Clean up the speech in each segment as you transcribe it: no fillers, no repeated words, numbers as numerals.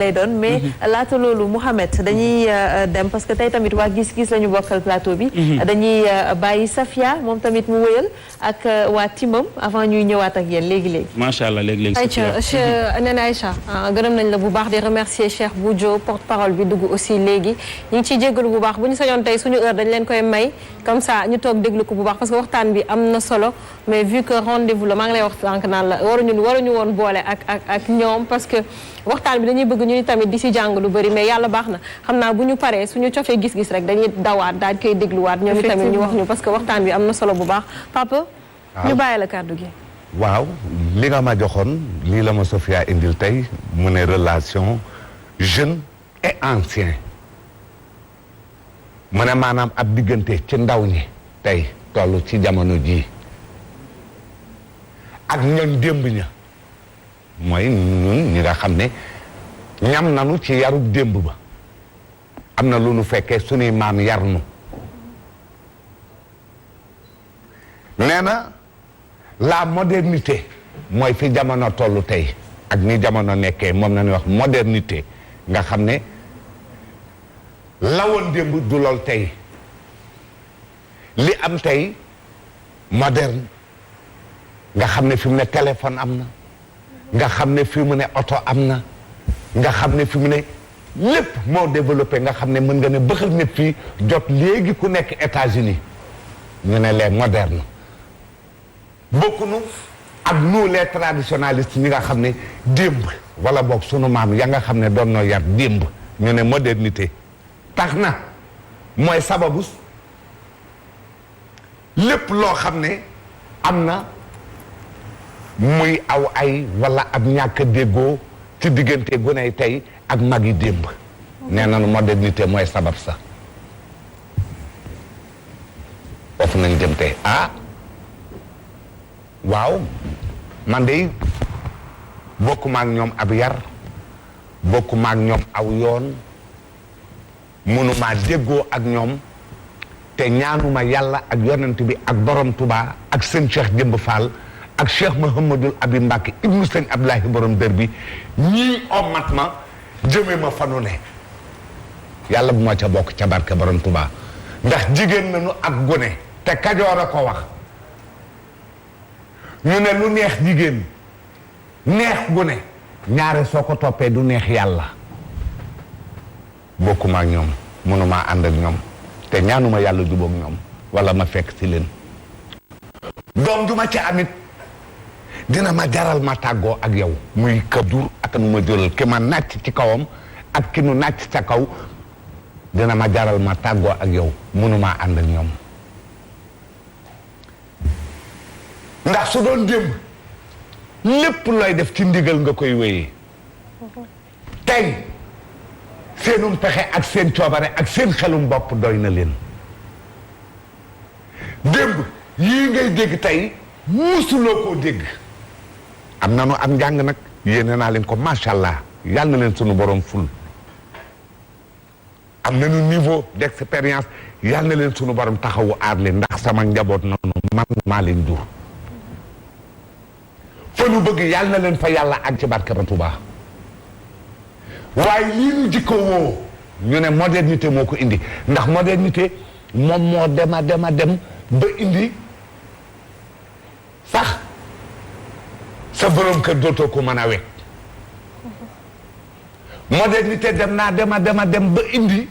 lay doon mais laata loolu Mouhamed dañuy dem parce que tey tamit waa gis-gis la ñu bokkal plateau bi dañuy bàyyi Safia moom tamit mu wëyal ak waa timam avant ñuy ñëwaat ak yéen léegi-léegi macha allah léegi-léegi Aïcha Nene Aïcha gërëm nañ la bu baax di remercier Cheikh Boudio porte-parole bi dugg aussi léegi ñu ngi ciy jéggalu bu baax bu ñu sañoon tey suñu heure dañ leen koy may comme ça ñu toog déglu ko bu baax parce que waxtaan bi am na solo mais vu que rendez-vous la maa ngi lay wax sànq naan la waruñu woon boole ak ñoom parce que waxtaan bi dañuy bëgg ñu tamit di si jàng lu bëri mais yàlla baax na xam naa bu ñu paree suñu cofee gis-gis rek dañuy dawaat daal di koy dégluwaat ñoom tamit ñu wax ñu parce que waxtaan bi am na solo bu baax papa ñu bàyyi la kàddu gi waaw li nga ma joxoon lii la ma Sofia indil tey mu ne relation jeune et ancien mu ne maanaam ab diggante ci ndaw ñi tey toll ci jamono jii ak ñoom démb ña mooy ñun ñi nga xam ne ñam nanu ci yarub démb ba am na lu nu fekkee sunuy maam yar nu nee na la modernité mooy fi jamono tollu tey ak ni jamono nekkee moom la ñuy wax modernité nga xam ne lawoon démb du lool tey li am tey moderne nga xam ne fi mu ne téléphone am na nga xam ne fi mu ne oto am na nga xam ne fi mu ne lépp moo développé nga xam ne mën nga ne bëxal nit fii jot léegi ku nekk États-Unis ñu ne les modernes bokkunu ak nous les traditionnalistes ñi nga xam ne démb wala boog sunu maam ya nga xam ne doon noo yar démb ñu ne modernité tax na mooy sababus lépp loo xam ne am na muy aw ay wala ab ñàkk a déggoo ci diggante guney tey ak mag yi démb nee nañu modernité mooy sabab sa foofu nañ jëm tey waaw man de bokkuma ak ñoom ab yar bokkuma ak ñoom aw yoon mënuma déggoo ak ñoom te ñaanuma yàlla ak yonent bi ak borom Tuubaa ak seen Cheikh Jëmb Fall ak Cheikh Mouhamadul Abi Mbacke ibnu sëñ Abdoulahi borom dër bi ñii ommat ma jëme ma fanu ne yàlla bu ma ca bokk ca barke borom Tuubaa ndax jigéen nañu ak gone te Kajoor a ko wax ñu ne lu neex jigéen neex gune ñaare soo ko toppee du neex yàlla bokkuma ak ñoom mënumaa ànd ak ñoom te ñaanuma yàlla jubóog ñoom wala ma fekk ci leen doom du ma ci amit dina ma jaral ma tàggoo ak yow muy ka jur ak nu ma jural ki ma nàcc ci kawam ak ki nu nàcc ca kaw dina ma jaral ma tàggoo ak yow mënumaa ànd ak ñoom ndax su doon démb lépp looy def ci ndigal nga koy wéyee tey seenum pexe ak seen coobare ak seen xelum bopp doy na leen démb yii ngay dégg tey musuloo koo dégg am nanu am njàng nag yéene naa leen ko macha allah yàlla na leen sunu borom ful am nañu niveau d'expérience yàlla na leen sunu borom taxawu aar leen ndax sama njaboot nanu man maa leen jur fa nu bëgg yàlla na leen fa yàlla ak ci barke ba Tuubaa waaye lii nu jikko woo ñu ne modernité moo ko indi ndax modernité moom moo dem ba indi sax sa borom kër dootoo ko mën a wekk modernité dem ba indi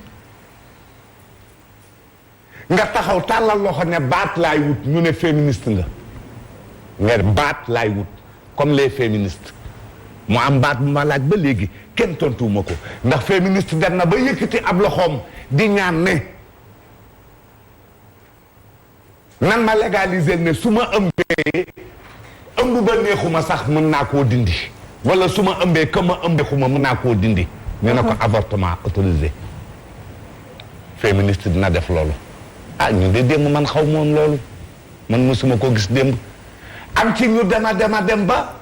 nga taxaw tàllal loxo ne baat laay wut ñu ne féministe nga baat laay wut comme les féministes mu am baat bu ma laaj ba léegi kenn tontuwuma ko ndax féministe dem na ba yëkkati ab loxoom di ñaan ne nan ma légaliser ne su ma ëmbee ëmb ba neexuma sax mën naa koo dindi wala su ma ëmbee ka ma ëmbeexuma mën naa koo dindi ñu ne ko avortement autorisé féministe dina def loolu ñu de démb man xaw moom loolu man mosuma koo gis démb am ci ñu dem ba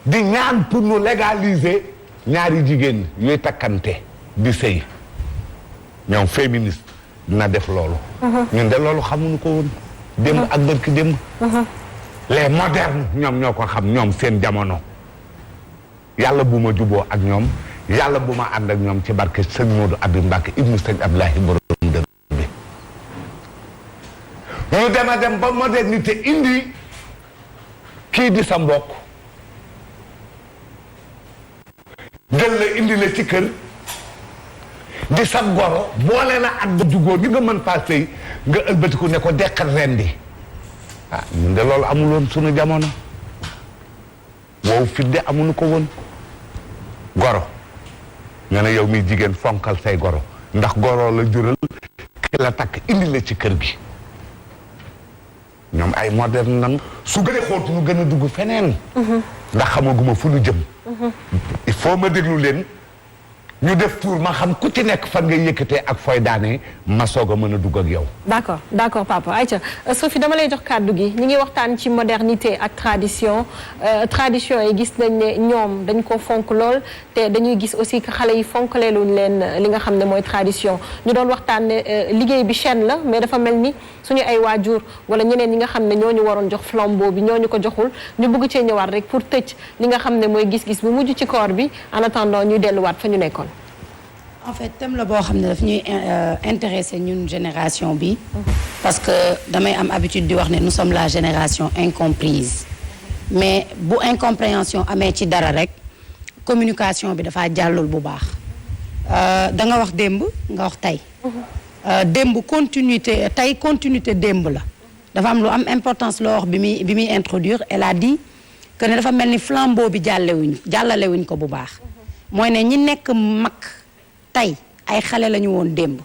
di ñaan pour ñu légaliser ñaari jigéen yooyu takkante di sëy ñoom féministe dina def loolu ñun de loolu xamuñu ko woon démb ak bërki démb les modernes ñoom ñoo ko xam ñoom seen jamono yàlla bu ma juboo ak ñoom yàlla bu ma ànd ak ñoom ci barke sëñ Modou Abi Mbacke ibnu sëñ Abdoulahi borom dër bi ñu dema dem ba modernité indi kii di sa mbokk jël la indi la ci kër di sa goro boole la at ba jugóor gi nga mën faa sëy nga ëlbatiku ne ko deqal rendi ah ñun de loolu amuloon sunu jamono wow fit de amuñu ko woon goro nga ne yow mi jigéen fonkal say goro ndax goro la jural ki la takk indi la ci kër gi ñoom ay moderne nan su gën a xóotu ñu gën a dugg feneen ndax xamaguma fu ñu jëm il faut ma déglu leen ñu def tour ma xam ku ci nekk fan ngay yëkkatee ak fooy daanee ma soog a mën a dugg ak yow. d'accord papa ayca Sophie dama lay jox kàddu gi ñu ngi waxtaan ci modernité ak tradition tradition yi gis nañ ne ñoom dañ ko fonk lool te dañuy gis aussi que xale yi fonkaleeluñ leen li nga xam ne mooy tradition ñu doon waxtaan ne liggéey bi chaîne la mais dafa mel ni suñu ay waajur wala ñeneen ñi nga xam ne ñooñu waroon jox flambeau bi ñooñu ko joxul ñu bëgg cee ñëwaat rek pour tëj li nga xam ne mooy gis-gis bu mujj ci koor bi en attendant ñuy delluwaat fa ñu nekkoon. en fait thème la boo xam ne daf ñuy intéressé ñun génération bi parce que damay am habitude di wax ne nous sommes la génération incomprise mais bu incompréhension amee ci dara rek communication bi dafa jàllul bu baax da nga wax démb nga wax tey démb continuité tey continuité démb la dafa am lu am importance loo wax bi muy introduire elle a dit que ne dafa mel ni flambeau bi jàllalewuñ ko bu baax mooy ne ñi nekk mag tey ay xale la ñu woon démb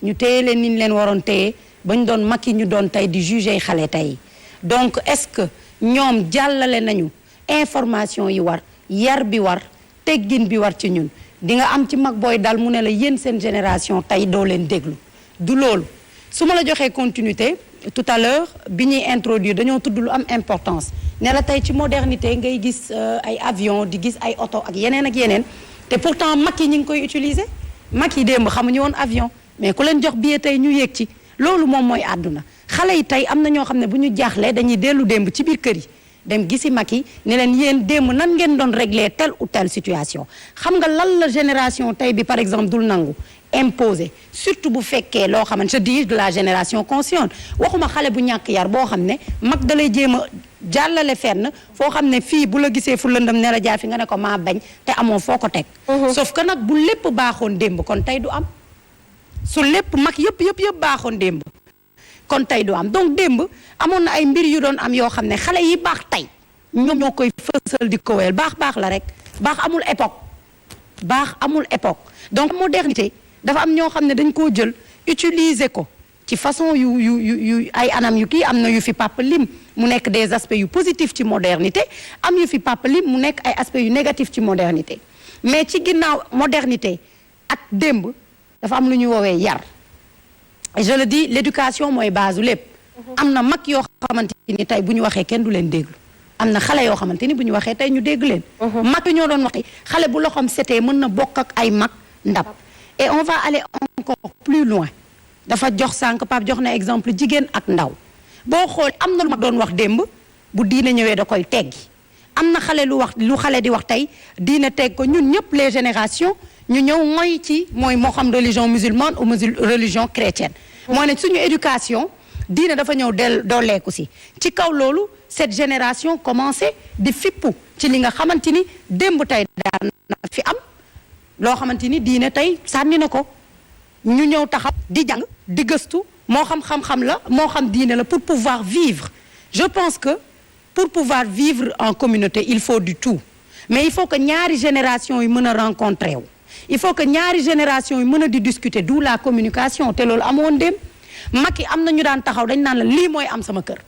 ñu téye leen ni ñu leen waroon téye ba ñu doon mag yi ñu doon tey di juger xale tey donc est-ce que ñoom jàllale nañu information yi war yar bi war teggin bi war ci ñun di nga am ci mag booy dal mu ne la yéen seen génération tey doo leen déglu du loolu su ma la joxee continuité tout à l'heure bi ñuy introduire dañoo tudd lu am importance ne la tey ci modernité ngay gis ay avion di gis ay oto ak yeneen te pourtant mag yi ñu ngi koy utiliser mag yi démb xamuñu woon avion mais ku leen jox billet tey ñu yéeg ci loolu moom mooy àdduna xale yi tey am na ñoo xam ne bu ñu jaaxlee dañuy dellu démb ci biir kër yi dem gisi mag yi ne leen yéen démb nan ngeen doon régler telle ou telle situation xam nga lan la génération tey bi par exemple dul nangu imposer surtout bu fekkee loo xamante je dis de la génération consciente waxuma xale bu ñàkk yar boo xam ne mag da lay jéem a jàllale fenn foo xam ne fii bu la gisee fu lëndëm ne la jaar fi nga ne ko maa bañ te amoo foo ko teg sauf que nag bu lépp baaxoon démb kon tey du am su lépp mag yëpp baaxoon démb kon tey du am donc démb amoon na ay mbir yu doon am yoo xam ne xale yi baax tey ñoom ñoo koy fësal di ko wéyal baax la rek baax amul époque donc modernité dafa am ñoo xam ne dañ koo jël utiliser ko ci façon yu ay anam yu kii am na yu fi Papa lim mu nekk des aspects yu positifs ci modernité am yu fi Papa lim mu nekk ay aspects yu négatifs ci modernité mais ci ginnaaw modernité ak démb dafa am lu ñuy woowee yar et je le dis l'éducation mooy base lépp am na mag yoo xamante ni tey bu ñu waxee kenn du leen déglu am na xale yoo xamante ni bu ñu waxee tey ñu dégg leen mag yi ñoo doon waxee xale bu loxoom setee mën na bokk ak ay mag ndab et on va aller encore plus loin dafa jox sànq Pape jox na exemple jigéen ak ndaw boo xool am na lu ma doon wax démb bu diine ñëwee da koy teggi am na xale lu xale di wax tey diine teg ko ñun ñëpp les générations ñu ñëw mooy ci mooy moo xam religion musulmane ou religion chrétienne mooy ne suñu éducation diine dafa ñëw dooleeku si ci kaw loolu cette génération commencé di fippu ci li nga xamante ni démb tey daan na fi am loo xamante ni diine tey sànni na ko ñu ñëw taxaw di jàng di gëstu moo xam-xam la moo xam diine la pour pouvoir vivre je pense que pour pouvoir vivre en communauté il faut du tout mais il faut que ñaari génération yi mën a rencontrer wu il faut que ñaari génération yi mën a di discuter d'où la communication te loolu amoon dem mag yi am na ñu daan taxaw dañ naan la lii mooy am sama kër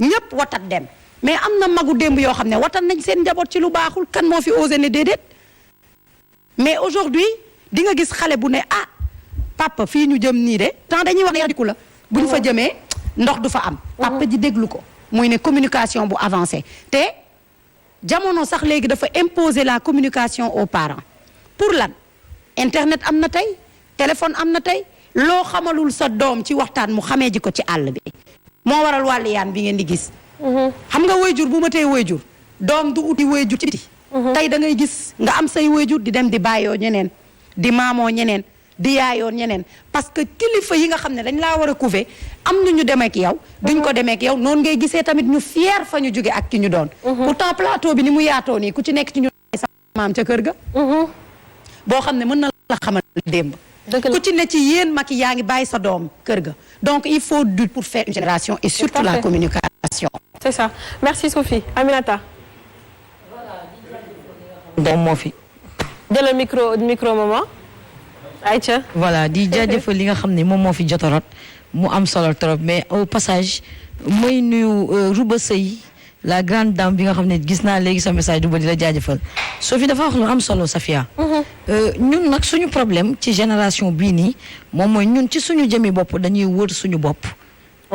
ñëpp watat dem mais am na magu démb yoo xam ne watat nañ seen njaboot ci lu baaxul kan moo fi osé ne déedéet mais aujourd'hui di nga gis xale bu ne ah papa fii ñu jëm nii de temps dañuy wax ne yadiku la bu ñu fa jëmee ndox du fa am papa ji déglu ko muy ne communication bu avancé te jamono sax léegi dafa imposer la communication aux parents pour lan internet am na tey téléphone am na tey loo xamalul sa doom ci waxtaan mu xamee ji ko ci àll bi moo waral wàllu yaan bi ngeen di gis xam nga wayjur bu ma tee wayjur doom du uti wayjur ci biti tey da ngay gis nga am say waajur di dem di bàyyoo ñeneen di maamoo ñeneen di yaayoon ñeneen parce que kilifa yi nga xam ne dañ laa war a couver am na ñu demee ak yow duñ ko demee ak yow noonu ngay gisee tamit ñu fier fa ñu jóge ak ki ñu doon pourtant plateau bi ni mu yaatoo nii ku ci nekk ci ñu sa maam ca kër ga boo xam ne mën na la xamal démb ku ci ne ci yéen mag yaa ngi bàyyi sa doom kër ga donc il faut du pour faire une génération et surtout la communication c'est ça merci Sophie. Aminata doom moo fi jëlal micro maman Aïcha. voilà di jaajëfal li nga xam ne moom moo fi jotorot mu am solo trop mais au passage mooy nuyu Rouba Sey la grande dame bi nga xam ne gis naa léegi sa message du ba di la jaajëfal Sophie dafa wax lu am solo Safia ñun nag suñu problème ci génération bii nii moom mooy ñun ci suñu jëmi bopp dañuy wër suñu bopp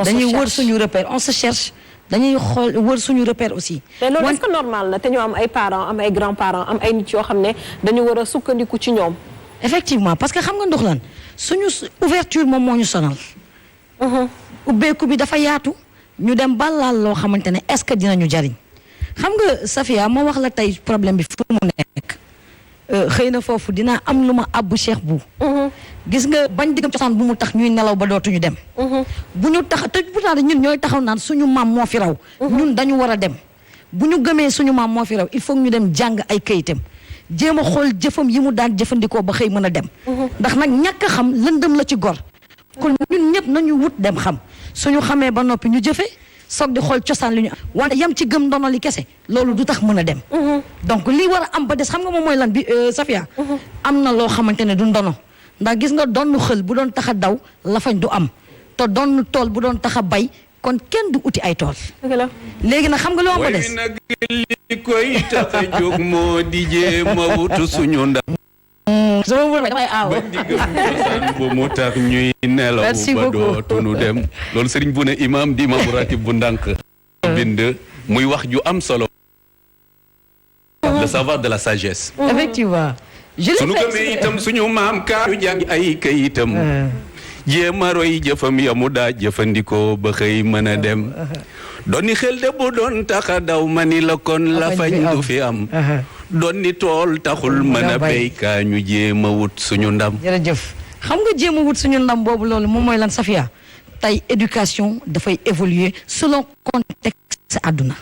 dañuy wër suñu repère on se cherche dañuy xool wër suñu repère aussi. mais loolu est-ce que normal na te ñu am ay parents am ay grands-parents am ay nit yoo xam ne dañu war a sukkandiku ci ñoom. effectivement parce que xam nga ndox lan suñu ouverture moom moo ñu sonal. ubbeeku bi dafa yaatu ñu dem ba laal loo xamante ne est-ce que dinañu jariñ xam nga Safia moo wax la tey problème bi fu mu nekk xëy na foofu dinaa am lu ma abbu Cheikh bu gis nga bañ diggam cosaan bu mu tax ñuy nelaw ba dootuñu dem. bu ñu tax te pourtant ñun ñooy taxaw naan suñu maam moo fi raw. ñun dañu war a dem bu ñu gëmee suñu maam moo fi raw il faut ñu dem jàng ay kayitam. jéem a xool jëfam yi mu daan jëfandikoo ba xëy mën a dem ndax nag ñàkk a xam lëndëm la ci gor kon ñun ñëpp nañu wut dem xam suñu xamee ba noppi ñu jëfe soog di xool cosaan li ñu wante yam ci gëm ndono li kese loolu du tax mën a dem donc lii war a am ba des xam nga moom mooy lan bi Safia am na loo xamante ne du ndono ndax gis nga doon xël bu doon tax a daw lafañ du am te doon tool bu doon tax a bay kon kenn du uti ay tool léegi nag xam nga loo am ba des li koy tax a jóg moo di jéem a wutu suñu ndam damay aaw ba diggam cosaan bu mu tax ñuy nelaw ba dootunu dem loolu sëriñ bu ne imam di imam ratib bu ndànk bind muy wax ju am solo le savoir de la sagesse effectivement suñu gëmee itam suñu maam kaaru jàng ay kayitam jéem a roy jëfam ya mu daa jëfandikoo ba xëy mën a dem dooni xel de bu doon taxa daw ma ni la kon la fañ du fi am doon ni tool taxul mën a béy kaa ñu jéem a wut suñu ndam jërëjëf xam nga jéem a wut suñu ndam boobu loolu moom mooy lan Safia tey éducation dafay évoluer selon contexte àdduna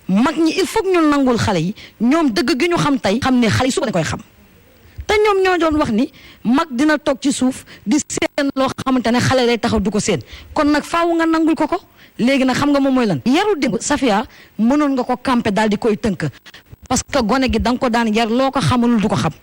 mag ñi il faut que ñu nangul xale yi ñoom dëgg gi ñu xam tey xam ne xale yi suba dañ koy xam te ñoom ñoo doon wax ni mag dina toog ci suuf di seen loo xamante ne xale lay taxaw du ko seen kon nag faaw nga nangul ko léegi nag xam nga moom mooy lan yaru démb Safia mënoon nga ko campé daal di koy tënk parce que gone gi da nga ko daan yar loo ko xamalul du ko xam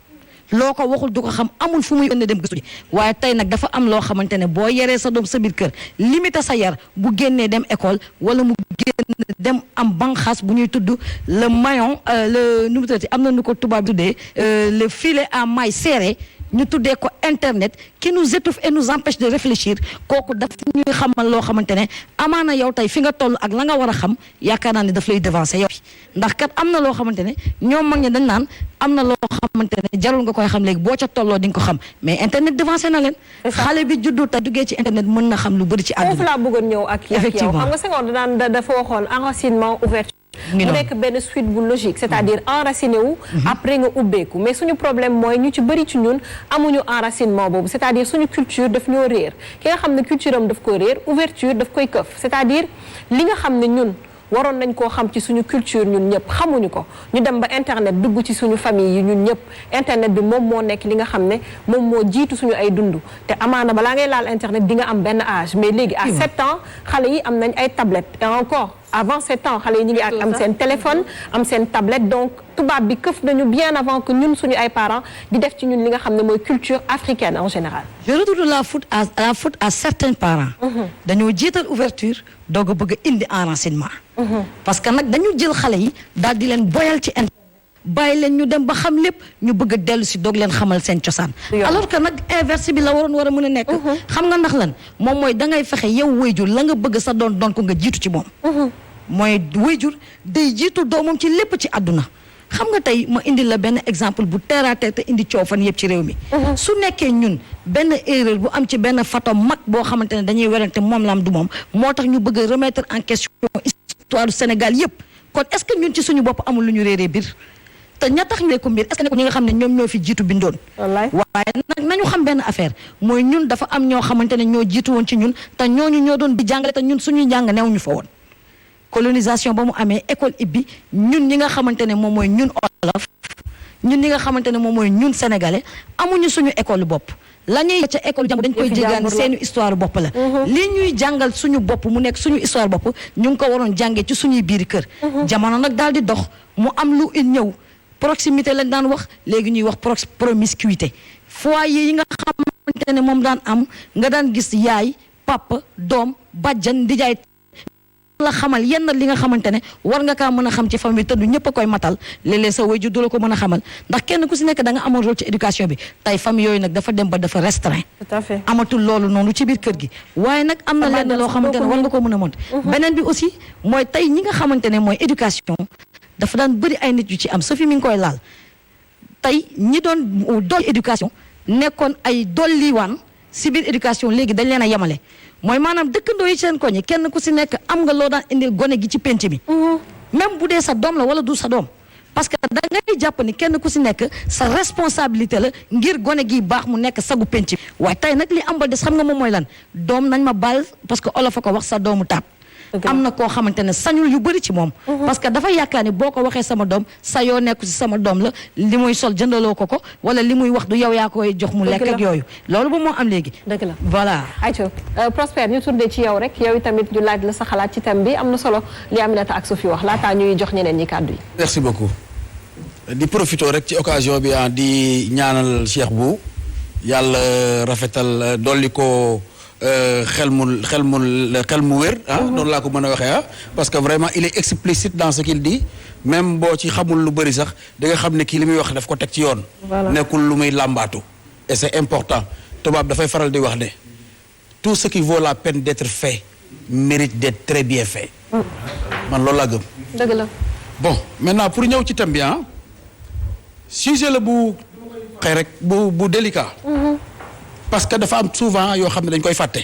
loo ko waxul du ko xam amul fu muy ënn dem gëstu ji waaye tey nag dafa am loo xamante ne boo yaree sa doom sa biir kër limité sa yar bu génnee dem école wala mu génn dem am banqaas bu ñuy tudd le maillon le nu mu tuddati am na nu ko tubaab tuddee le filet à mailles serrées ñu tuddee ko internet qui nous étouffe et nous empêche de réfléchir kooku daf ñuy xamal loo xamante ne amaana yow tey fi nga toll ak la nga war a xam yaakaar naa ne daf lay devancer yow ndax kat am na loo xamante ne ñoom mag ñi dañ naan am na loo xamante ne jarul nga koy xam léegi boo ca tolloo di nga ko xam mais internet devancer na leen xale bi juddu tey duggee ci internet mën na xam lu bëri ci àdduna foofu laa bëggoon ñëw ak yow effectivement xam nga Senghor daan dafa waxoon enracinement ouverture mu nekk benn suite bu logique c'est-à-dire enraciné wu après nga ubbeeku mais suñu problème mooy ñu ci bëri ci ñun amuñu enracinement boobu c'est-à-dire suñu culture daf ñoo réer ki nga xam ne culture am daf ko réer ouverture daf koy këf c'est-à-dire li nga xam ne ñun waroon nañ koo xam ci suñu culture ñun ñëpp xamuñu ko ñu dem ba internet dugg ci suñu famille yi ñun ñëpp internet bi moom moo nekk li nga xam ne moom moo jiitu suñu ay dund te amaana balaa ngay laal internet di nga am benn âge mais léegi à 7 ans xale yi am nañ ay tablettes et encore avant 7 ans xale yi ñu ngi ak am seen téléphone am seen tablette donc tubaab bi këf nañu bien avant que ñun suñu ay parents di def ci ñun li nga xam ne mooy culture africaine en général. je retourne la faute à certains parents. dañoo jiital ouverture doog a bëgg a indi enracinement. parce que nag dañu jël xale yi daal di leen boyal ci internet bàyyi leen ñu dem ba xam lépp ñu bëgg a dellu si doog leen xamal seen cosaan. alors que nag inverse bi la waroon war a mën a nekk. xam nga ndax lan moom mooy dangay fexe yow wayjur la nga bëgg sa doon ko nga jiitu ci moom. mooy wayjur day jiitu doomam ci lépp ci àdduna. xam nga tey ma indi la benn exemple bu terre à terre te indi coow fan yëpp ci réew mi. su nekkee ñun benn erreur bu am ci benn photo mag boo xamante ne dañuy werante moom la am du moom moo tax ñu bëgg a remettre en question histoire du Sénégal yëpp kon est-ce que ñun ci suñu bopp amul lu ñu réeree biir te ña tax ñu ko mbir est-ce que nekku ñi nga xam ne ñoom ñoo fi jiitu bindoon wallaay waaye nag nañu xam benn affaire mooy ñun dafa am ñoo xamante ne ñoo jiitu woon ci ñun te ñooñu ñoo doon di jàngale te ñun suñuy jàng neew ñu fa woon colonisation ba mu amee école ibbi ñun ñi nga xamante ne moom mooy ñun olof ñun ñi nga xamante ne moom mooy ñun sénégalais amuñu suñu école bopp la ñuy ca école jàmbur dañ koy jéggaani seeni histoire bopp la li ñuy jàngal suñu bopp mu nekk suñu histoire bopp ñu ngi ko waroon jàngee ci suñuy biir kër jamono nag daal di dox mu am lu ñëw proximité lañ daan wax léegi ñuy wax promiscuité foyer yi nga xamante ne moom daan am nga daan gis yaay papa doom bàjjan ndijaay la xamal yenn li nga xamante ne war nga kaa mën a xam ci famille te du ñëpp a koy matal léeg-léeg sa waajur du la ko mën a xamal ndax kenn ku si nekk da nga amoon rôle ci éducation bi tey famille yooyu nag dafa dem ba dafa restreint tout à fait amatul loolu noonu ci biir kër gi waaye nag am na lenn loo xamante ne war nga ko mën a monter beneen bi aussi mooy tey ñi nga xamante ne mooy éducation dafa daan bëri ay nit yu ci am Sophie mi ngi koy laal tey ñi doon dolli éducation nekkoon ay dolliwaan si biir éducation léegi dañ leen a yemale mooy maanaam dëkkandoo yi seen koñ kenn ku si nekk am nga loo daan indil gone gi ci penc mi même bu dee sa doom la wala du sa doom parce que da ngay jàpp ni kenn ku si nekk sa responsabilité la ngir gone gi baax mu nekk sagu penc mi waaye tey nag li am ba des xam nga moom mooy lan doom nañ ma baal parce que olof a ko wax sa doomu taab am na koo xamante ne sañul yu bëri ci moom parce que dafa yaakaar ni boo ko waxee sama doom sa yoo nekku si sama doom la li muy sol jëndaloo ko wala li muy wax du yow yaa koy jox mu lekk ak yooyu loolu ba moo am léegi dëgg la voilà ayca Prospère ñu tourné ci yow rek yow tamit ñu laaj la sa xalaat ci thème bi am na solo li Aminata ak Sophie wax laataa ñuy jox ñeneen ñi kàddu yi merci beaucoup di profité rek ci occasion bi di ñaanal Cheikh Bou yàlla rafetal dolli ko xel mu wér noonu laa ko mën a waxee parce que vraiment il est explicite dans ce qu'il dit même boo ci xamul lu bëri sax da nga xam ne kii li muy wax daf ko teg ci yoon nekkul lu muy làmbaatu et c'est important tubaab dafay faral di wax ne tout ce qui vaut la peine d'être fait mérite d'être très bien fait man loolu laa gëm dëgg la bon maintenant pour ñëw ci thème bi sujet la bu xëy rek bu délicat parce que dafa am souvent yoo xam ne dañ koy fàtte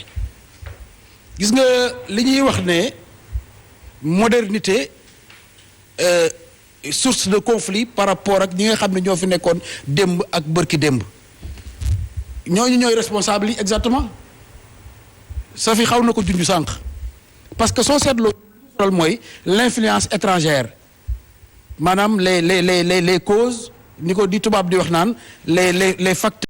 gis nga li ñuy wax ne modernité source de conflit par rapport ak ñi nga xam ne ñoo fi nekkoon démb ak bërki démb ñooñu ñooy responsable yi exactement sa fi xaw na ko junj sànq parce que soo seetloo mooy l'influence étrangère maanaam les causes ni ko di tubaab di wax naan les facteurs